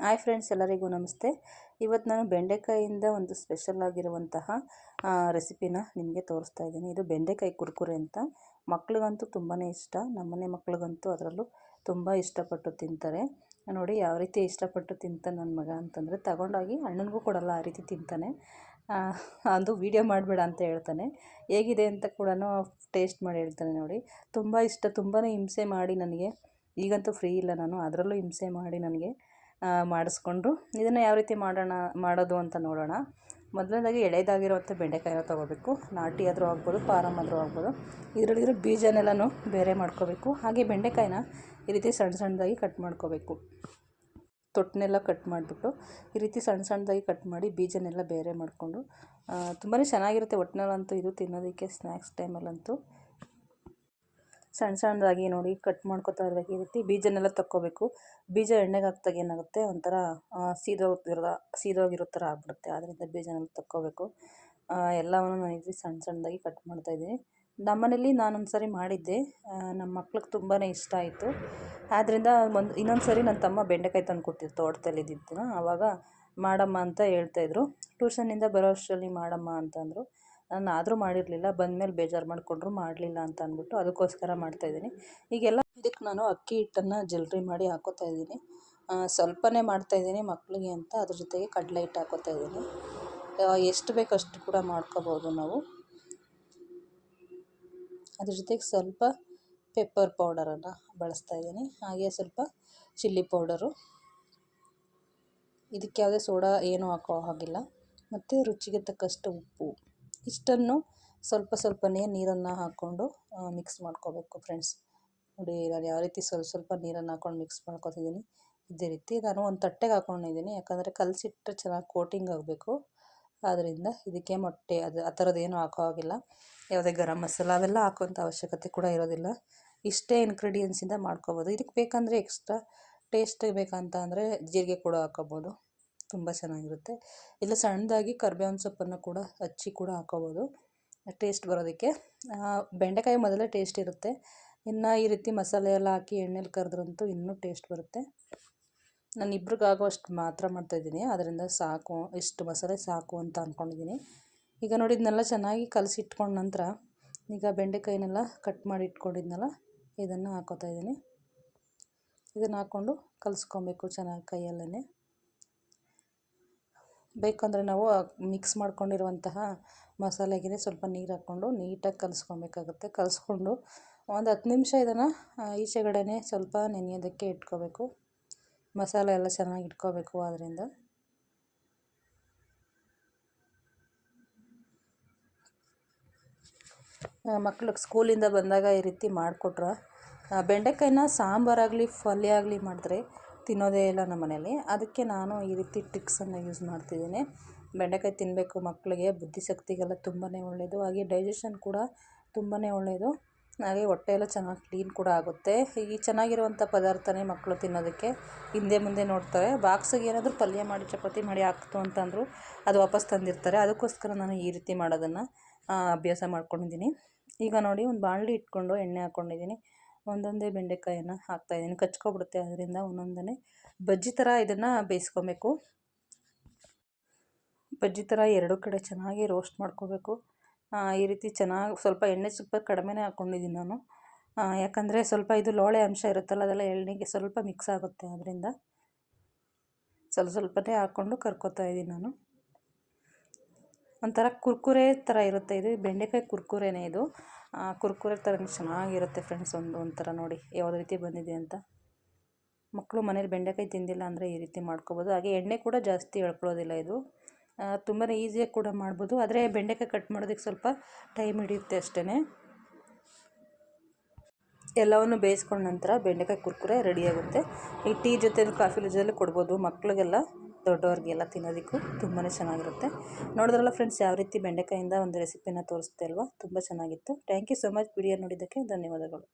Hi friends, ಎಲ್ಲರಿಗೂ ನಮಸ್ತೆ. ಇವತ್ತು ನಾನು ಬೆಂಡೆಕಾಯಿಯಿಂದ ಒಂದು ಸ್ಪೆಷಲ್ ಆಗಿರುವಂತಹ ರೆಸಿಪಿನ ನಿಮಗೆ ತೋರಿಸ್ತಾ ಇದ್ದೀನಿ. ಇದು ಬೆಂಡೆಕಾಯಿ ಕುರ್ಕುರೆ ಅಂತ. ಮಕ್ಳಿಗಂತೂ ತುಂಬಾ ಇಷ್ಟ. ನಮ್ಮನೆ ಮಕ್ಳಿಗಂತೂ ಅದರಲ್ಲೂ ತುಂಬ ಇಷ್ಟಪಟ್ಟು ತಿಂತಾರೆ. ನೋಡಿ ಯಾವ ರೀತಿ ಇಷ್ಟಪಟ್ಟು ತಿಂತಾನೆ ನನ್ನ ಮಗ ಅಂತಂದರೆ, ತಗೊಂಡೋಗಿ ಅಣ್ಣನಿಗೂ ಕೊಡಲ್ಲ, ಆ ರೀತಿ ತಿಂತಾನೆ. ಅದು ವೀಡಿಯೋ ಮಾಡಬೇಡ ಅಂತ ಹೇಳ್ತಾನೆ. ಹೇಗಿದೆ ಅಂತ ಕೂಡ ಟೇಸ್ಟ್ ಮಾಡಿ ಹೇಳ್ತಾನೆ. ನೋಡಿ ತುಂಬ ಇಷ್ಟ. ತುಂಬಾ ಹಿಂಸೆ ಮಾಡಿ ನನಗೆ, ಈಗಂತೂ ಫ್ರೀ ಇಲ್ಲ ನಾನು, ಅದರಲ್ಲೂ ಹಿಂಸೆ ಮಾಡಿ ನನಗೆ ಮಾಡಿಸ್ಕೊಂಡ್ರು. ಇದನ್ನು ಯಾವ ರೀತಿ ಮಾಡೋದು ಅಂತ ನೋಡೋಣ. ಮೊದಲನೇದಾಗಿ ಎಳೆದಾಗಿರುವಂಥ ಬೆಂಡೆಕಾಯಿನ ತೊಗೋಬೇಕು. ನಾಟಿ ಆದರೂ ಆಗ್ಬೋದು, ಫಾರಮ್ ಆದರೂ ಆಗ್ಬೋದು. ಇದರಲ್ಲಿರೋ ಬೀಜನೆಲ್ಲನೂ ಬೇರೆ ಮಾಡ್ಕೋಬೇಕು. ಹಾಗೆ ಬೆಂಡೆಕಾಯಿನ ಈ ರೀತಿ ಸಣ್ಣ ಸಣ್ಣದಾಗಿ ಕಟ್ ಮಾಡ್ಕೋಬೇಕು. ತೊಟ್ಟನೆಲ್ಲ ಕಟ್ ಮಾಡಿಬಿಟ್ಟು ಈ ರೀತಿ ಸಣ್ಣ ಸಣ್ಣದಾಗಿ ಕಟ್ ಮಾಡಿ ಬೀಜನೆಲ್ಲ ಬೇರೆ ಮಾಡಿಕೊಂಡು ತುಂಬಾ ಚೆನ್ನಾಗಿರುತ್ತೆ. ಒಟ್ಟಿನಲ್ಲಂತೂ ಇದು ತಿನ್ನೋದಕ್ಕೆ ಸ್ನ್ಯಾಕ್ಸ್ ಟೈಮಲ್ಲಂತೂ ಸಣ್ಣ ಸಣ್ಣದಾಗಿ ನೋಡಿ ಕಟ್ ಮಾಡ್ಕೊತಾ ಇರಬೇಕು. ಈ ರೀತಿ ಬೀಜನೆಲ್ಲ ತಕ್ಕೋಬೇಕು. ಬೀಜ ಎಣ್ಣೆಗೆ ಹಾಕ್ದಾಗ ಏನಾಗುತ್ತೆ, ಒಂಥರ ಸೀದೋಗಿರೋ ಥರ ಆಗ್ಬಿಡುತ್ತೆ. ಆದ್ದರಿಂದ ಬೀಜನೆಲ್ಲ ತಕ್ಕೋಬೇಕು. ಎಲ್ಲವನ್ನು ನಾನು ಈ ರೀತಿ ಸಣ್ಣ ಸಣ್ಣದಾಗಿ ಕಟ್ ಮಾಡ್ತಾಯಿದ್ದೀನಿ. ನಮ್ಮನೇಲಿ ನಾನೊಂದು ಸಾರಿ ಮಾಡಿದ್ದೆ, ನಮ್ಮ ಮಕ್ಳಿಗೆ ತುಂಬಾ ಇಷ್ಟ ಆಯಿತು. ಆದ್ದರಿಂದ ಇನ್ನೊಂದು ಸಾರಿ ನನ್ನ ತಮ್ಮ ಬೆಂಡೆಕಾಯಿ ತಂದು ಕೊಟ್ಟಿದ್ದು ತೋಟದಲ್ಲಿದ್ದಿದ್ದನ್ನ. ಆವಾಗ ಮಾಡಮ್ಮ ಅಂತ ಹೇಳ್ತಾಯಿದ್ರು. ಟ್ಯೂಷನ್ನಿಂದ ಬರೋ ಅಷ್ಟರಲ್ಲಿ ಮಾಡಮ್ಮ ಅಂತಂದರು. ನಾನು ಆದರೂ ಮಾಡಿರಲಿಲ್ಲ. ಬಂದಮೇಲೆ ಬೇಜಾರು ಮಾಡಿಕೊಂಡ್ರು, ಮಾಡಲಿಲ್ಲ ಅಂತ ಅಂದ್ಬಿಟ್ಟು ಅದಕ್ಕೋಸ್ಕರ ಮಾಡ್ತಾಯಿದ್ದೀನಿ. ಈಗೆಲ್ಲ ಇದಕ್ಕೆ ನಾನು ಅಕ್ಕಿ ಹಿಟ್ಟನ್ನು ಜಲ್ರಿ ಮಾಡಿ ಹಾಕೋತಾ ಇದ್ದೀನಿ. ಸ್ವಲ್ಪನೇ ಮಾಡ್ತಾಯಿದ್ದೀನಿ ಮಕ್ಕಳಿಗೆ ಅಂತ. ಅದ್ರ ಜೊತೆಗೆ ಕಡಲೆ ಹಿಟ್ಟು ಹಾಕೋತಾ ಇದ್ದೀನಿ. ಎಷ್ಟು ಬೇಕೋ ಅಷ್ಟು ಕೂಡ ಮಾಡ್ಕೋಬೋದು ನಾವು. ಅದ್ರ ಜೊತೆಗೆ ಸ್ವಲ್ಪ ಪೆಪ್ಪರ್ ಪೌಡರನ್ನು ಬಳಸ್ತಾ ಇದ್ದೀನಿ. ಹಾಗೆ ಸ್ವಲ್ಪ ಚಿಲ್ಲಿ ಪೌಡರು. ಇದಕ್ಕೆ ಯಾವುದೇ ಸೋಡಾ ಏನೂ ಹಾಕೋ ಹಾಗಿಲ್ಲ. ಮತ್ತು ರುಚಿಗೆ ತಕ್ಕಷ್ಟು ಉಪ್ಪು. ಇಷ್ಟನ್ನು ಸ್ವಲ್ಪನೇ ನೀರನ್ನು ಹಾಕ್ಕೊಂಡು ಮಿಕ್ಸ್ ಮಾಡ್ಕೋಬೇಕು ಫ್ರೆಂಡ್ಸ್. ನೋಡಿ ನಾನು ಯಾವ ರೀತಿ ಸ್ವಲ್ಪ ನೀರನ್ನು ಹಾಕ್ಕೊಂಡು ಮಿಕ್ಸ್ ಮಾಡ್ಕೊತಿದ್ದೀನಿ. ಇದೇ ರೀತಿ ನಾನು ಒಂದು ತಟ್ಟೆಗೆ ಹಾಕ್ಕೊಂಡಿದ್ದೀನಿ. ಯಾಕಂದರೆ ಕಲಸಿಟ್ಟರೆ ಚೆನ್ನಾಗಿ ಕೋಟಿಂಗ್ ಆಗಬೇಕು. ಆದ್ದರಿಂದ ಇದಕ್ಕೆ ಮೊಟ್ಟೆ ಆ ಥರದ್ದೇನು ಹಾಕೋ ಹಾಗಿಲ್ಲ. ಯಾವುದೇ ಗರಂ ಮಸಾಲ ಅವೆಲ್ಲ ಹಾಕೋಂಥ ಅವಶ್ಯಕತೆ ಕೂಡ ಇರೋದಿಲ್ಲ. ಇಷ್ಟೇ ಇಂಗ್ರೀಡಿಯೆಂಟ್ಸಿಂದ ಮಾಡ್ಕೋಬೋದು. ಇದಕ್ಕೆ ಬೇಕಂದರೆ ಎಕ್ಸ್ಟ್ರಾ ಟೇಸ್ಟ್ ಬೇಕಂತ ಅಂದರೆ ಜೀರಿಗೆ ಕೂಡ ಹಾಕೋಬೋದು. ತುಂಬ ಚೆನ್ನಾಗಿರುತ್ತೆ. ಇಲ್ಲ ಸಣ್ಣದಾಗಿ ಕರಿಬೇವಿನ ಸೊಪ್ಪನ್ನು ಕೂಡ ಹಚ್ಚಿ ಕೂಡ ಹಾಕೋಬೋದು ಟೇಸ್ಟ್ ಬರೋದಕ್ಕೆ. ಬೆಂಡೆಕಾಯಿ ಮೊದಲೇ ಟೇಸ್ಟ್ ಇರುತ್ತೆ. ಇನ್ನು ಈ ರೀತಿ ಮಸಾಲೆ ಎಲ್ಲ ಹಾಕಿ ಎಣ್ಣೆಲಿ ಕರೆದ್ರಂತೂ ಇನ್ನೂ ಟೇಸ್ಟ್ ಬರುತ್ತೆ. ನಾನು ಇಬ್ರಿಗಾಗೋಷ್ಟು ಮಾತ್ರ ಮಾಡ್ತಾಯಿದ್ದೀನಿ. ಅದರಿಂದ ಸಾಕು, ಇಷ್ಟು ಮಸಾಲೆ ಸಾಕು ಅಂತ ಅಂದ್ಕೊಂಡಿದ್ದೀನಿ. ಈಗ ನೋಡಿ ಇದನ್ನೆಲ್ಲ ಚೆನ್ನಾಗಿ ಕಲಸಿಟ್ಕೊಂಡ ನಂತರ ಈಗ ಬೆಂಡೆಕಾಯಿನೆಲ್ಲ ಕಟ್ ಮಾಡಿ ಇಟ್ಕೊಂಡಿದ್ನಲ್ಲ, ಇದನ್ನು ಹಾಕೋತಾ ಇದ್ದೀನಿ. ಇದನ್ನು ಹಾಕ್ಕೊಂಡು ಕಲಿಸ್ಕೊಬೇಕು ಚೆನ್ನಾಗಿ ಕೈಯಲ್ಲೇ. ಬೇಕಂದರೆ ನಾವು ಮಿಕ್ಸ್ ಮಾಡ್ಕೊಂಡಿರುವಂತಹ ಮಸಾಲೆಗೆ ಸ್ವಲ್ಪ ನೀರು ಹಾಕ್ಕೊಂಡು ನೀಟಾಗಿ ಕಲಿಸ್ಕೊಬೇಕಾಗುತ್ತೆ. ಕಲಿಸ್ಕೊಂಡು ಒಂದು 10 ನಿಮಿಷ ಇದನ್ನು ಈಚೆಗಡೆನೇ ಸ್ವಲ್ಪ ನೆನೆಯೋದಕ್ಕೆ ಇಟ್ಕೋಬೇಕು. ಮಸಾಲೆ ಎಲ್ಲ ಚೆನ್ನಾಗಿ ಇಟ್ಕೋಬೇಕು. ಆದ್ದರಿಂದ ಮಕ್ಳಿಗೆ ಸ್ಕೂಲಿಂದ ಬಂದಾಗ ಈ ರೀತಿ ಮಾಡಿಕೊಟ್ರೆ, ಬೆಂಡೆಕಾಯಿನ ಸಾಂಬಾರಾಗಲಿ ಪಲ್ಯ ಆಗಲಿ ಮಾಡಿದ್ರೆ ತಿನ್ನೋದೇ ಇಲ್ಲ ನಮ್ಮ ಮನೇಲಿ. ಅದಕ್ಕೆ ನಾನು ಈ ರೀತಿ ಟ್ರಿಕ್ಸನ್ನು ಯೂಸ್ ಮಾಡ್ತಿದ್ದೀನಿ. ಬೆಂಡೆಕಾಯಿ ತಿನ್ನಬೇಕು ಮಕ್ಕಳಿಗೆ, ಬುದ್ಧಿಶಕ್ತಿಗೆಲ್ಲ ತುಂಬಾ ಒಳ್ಳೆಯದು. ಹಾಗೆ ಡೈಜೆಷನ್ ಕೂಡ ತುಂಬಾ ಒಳ್ಳೆಯದು. ಹಾಗೆ ಹೊಟ್ಟೆ ಎಲ್ಲ ಚೆನ್ನಾಗಿ ಕ್ಲೀನ್ ಕೂಡ ಆಗುತ್ತೆ. ಈ ಚೆನ್ನಾಗಿರುವಂಥ ಪದಾರ್ಥನೇ ಮಕ್ಕಳು ತಿನ್ನೋದಕ್ಕೆ ಹಿಂದೆ ಮುಂದೆ ನೋಡ್ತಾರೆ. ಬಾಕ್ಸಿಗೆ ಏನಾದರೂ ಪಲ್ಯ ಮಾಡಿ ಚಪಾತಿ ಮಾಡಿ ಹಾಕ್ತು ಅಂತಂದರು ಅದು ವಾಪಸ್ ತಂದಿರ್ತಾರೆ. ಅದಕ್ಕೋಸ್ಕರ ನಾನು ಈ ರೀತಿ ಮಾಡೋದನ್ನು ಅಭ್ಯಾಸ ಮಾಡ್ಕೊಂಡಿದ್ದೀನಿ. ಈಗ ನೋಡಿ ಒಂದು ಬಾಣಲಿ ಇಟ್ಕೊಂಡು ಎಣ್ಣೆ ಹಾಕ್ಕೊಂಡಿದ್ದೀನಿ. ಒಂದೊಂದೇ ಬೆಂಡೆಕಾಯನ್ನು ಹಾಕ್ತಾಯಿದ್ದೀನಿ. ಕಚ್ಕೊಬಿಡುತ್ತೆ. ಅದರಿಂದ ಒಂದೊಂದೇ ಬಜ್ಜಿ ಥರ ಇದನ್ನು ಬೇಯಿಸ್ಕೊಬೇಕು. ಬಜ್ಜಿ ಥರ ಎರಡೂ ಕಡೆ ಚೆನ್ನಾಗಿ ರೋಸ್ಟ್ ಮಾಡ್ಕೋಬೇಕು. ಈ ರೀತಿ ಚೆನ್ನಾಗಿ ಸ್ವಲ್ಪ ಎಣ್ಣೆ ಸ್ವಲ್ಪ ಕಡಿಮೆನೇ ಹಾಕ್ಕೊಂಡಿದ್ದೀನಿ ನಾನು. ಯಾಕಂದರೆ ಸ್ವಲ್ಪ ಇದು ಲೋಳೆ ಅಂಶ ಇರುತ್ತಲ್ಲ, ಅದೆಲ್ಲ ಎಣ್ಣೆಗೆ ಸ್ವಲ್ಪ ಮಿಕ್ಸ್ ಆಗುತ್ತೆ. ಅದರಿಂದ ಸ್ವಲ್ಪನೇ ಹಾಕ್ಕೊಂಡು ಕರ್ಕೋತಾ ಇದ್ದೀನಿ ನಾನು. ಒಂಥರ ಕುರ್ಕುರೆ ಥರ ಇರುತ್ತೆ. ಇದು ಬೆಂಡೆಕಾಯಿ ಕುರ್ಕುರೆನೇ. ಇದು ಕುರ್ಕುರೆ ಥರ ಚೆನ್ನಾಗಿರುತ್ತೆ ಫ್ರೆಂಡ್ಸ್. ಒಂಥರ ನೋಡಿ ಯಾವ ರೀತಿ ಬಂದಿದೆ ಅಂತ. ಮಕ್ಕಳು ಮನೇಲಿ ಬೆಂಡೆಕಾಯಿ ತಿಂದಿಲ್ಲ ಅಂದರೆ ಈ ರೀತಿ ಮಾಡ್ಕೋಬೋದು. ಹಾಗೆ ಎಣ್ಣೆ ಕೂಡ ಜಾಸ್ತಿ ಎಳ್ಕೊಳ್ಳೋದಿಲ್ಲ. ಇದು ತುಂಬಾ ಈಸಿಯಾಗಿ ಕೂಡ ಮಾಡ್ಬೋದು. ಆದರೆ ಬೆಂಡೆಕಾಯಿ ಕಟ್ ಮಾಡೋದಕ್ಕೆ ಸ್ವಲ್ಪ ಟೈಮ್ ಹಿಡಿಯುತ್ತೆ ಅಷ್ಟೇ. ಎಲ್ಲವನ್ನು ಬೇಯಿಸ್ಕೊಂಡ ನಂತರ ಬೆಂಡೆಕಾಯಿ ಕುರ್ಕುರೆ ರೆಡಿಯಾಗುತ್ತೆ. ಈ ಟೀ ಜೊತೆಲಿ ಕಾಫಿ ಜೊತೆಲಿ ಕೊಡ್ಬೋದು ಮಕ್ಕಳಿಗೆಲ್ಲ, ದೊಡ್ಡವ್ರಿಗೆಲ್ಲ ತಿನ್ನೋದಕ್ಕೂ ತುಂಬಾ ಚೆನ್ನಾಗಿರುತ್ತೆ. ನೋಡಿದ್ರಲ್ಲ ಫ್ರೆಂಡ್ಸ್, ಯಾವ ರೀತಿ ಬೆಂಡೆಕಾಯಿಂದ ಒಂದು ರೆಸಿಪಿನ ತೋರಿಸ್ತೆ ಅಲ್ವಾ. ತುಂಬ ಚೆನ್ನಾಗಿತ್ತು. Thank you so much. Video ನೋಡಿದ್ದಕ್ಕೆ ಧನ್ಯವಾದಗಳು.